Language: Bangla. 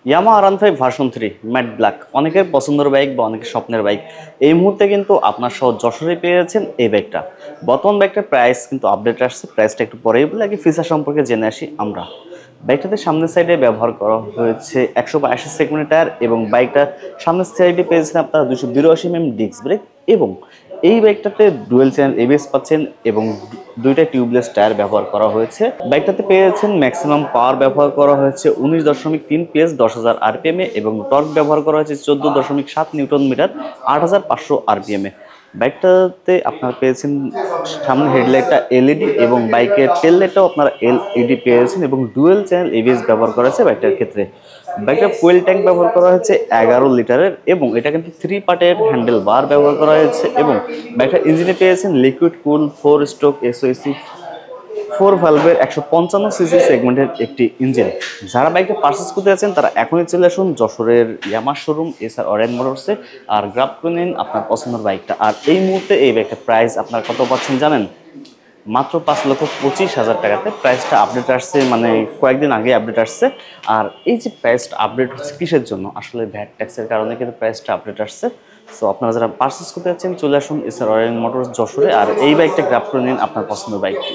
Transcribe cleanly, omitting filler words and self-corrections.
Yamaha RON5 version 3 matte black অনেকের পছন্দের বাইক বা অনেকের স্বপ্নের বাইক। এই মুহূর্তে কিন্তু আপনার সহ যশোরে পেয়ে যাচ্ছেন এই বাইকটা। বর্তমান বাইকটার প্রাইস কিন্তু আপডেট আসছে, প্রাইসটা একটু পরেই বলে আগে ফিচার সম্পর্কে জেনে আসি আমরা। বাইকটাতে সামনের সাইডে ব্যবহার করা হয়েছে 182 সেগমেন্টের টায়ার এবং বাইকটার সামনের সাইডে পেয়েছেন আপনারা 282 ডিস্ক ব্রেক এবং এই বাইকটাতে ডুয়েল চ্যানেল এবিএস পাচ্ছেন এবং দুইটা টিউবলেস টায়ার ব্যবহার করা হয়েছে। বাইকটাতে পেয়েছেন ম্যাক্সিমাম পাওয়ার ব্যবহার করা হয়েছে 19.3 PS 10,000 RPM এ এবং টর্ক ব্যবহার করা হয়েছে 14.7 নিউটন মিটার 8,500 RPM এ। বাইকটাতে আপনারা পেয়েছেন সামনে হেডলাইটটা এলইডি এবং বাইকের টেল লাইটটাও আপনারা এলইডি পেয়েছেন এবং ডুয়েল চ্যানেল এবিএস ব্যবহার করা হয়েছে বাইকটার ক্ষেত্রে। বাইকটার ফুয়েল ট্যাঙ্ক ব্যবহার করা হয়েছে 11 লিটারের এবং এটা কিন্তু 3 পার্টের হ্যান্ডেল বার ব্যবহার করা হয়েছে এবং বাইকটার ইঞ্জিনে পেয়েছেন লিকুইড কুল 4 স্ট্রোক এসওএসি 4 ভালভের 155 সিসি সেগমেন্টের একটি ইঞ্জিন। যারা বাইকটা পারচেস করতে যাচ্ছেন তারা এখনই চলে আসুন যশোরের ইয়ামাহা শোরুম এসআর অরেঞ্জ মোটরসে আর গ্রাব করে নিন আপনার পছন্দের বাইকটা। আর এই মুহূর্তে এই বাইকের প্রাইস আপনার কত পাচ্ছেন জানেন? মাত্র 5,25,000 টাকাতে। প্রাইসটা আপডেট আসছে, মানে কয়েকদিন আগে আপডেট আসছে। আর এই যে প্রাইসটা আপডেট হচ্ছে কিসের জন্য? আসলে ভ্যাট ট্যাক্সের কারণে কিন্তু প্রাইসটা আপডেট আসছে। সো আপনারা যারা পারচেস করতে যাচ্ছেন চলে আসুন এসআর অরেঞ্জ মোটরস যশোরে আর এই বাইকটা গ্রাব করে নিন আপনার পছন্দের বাইকটি।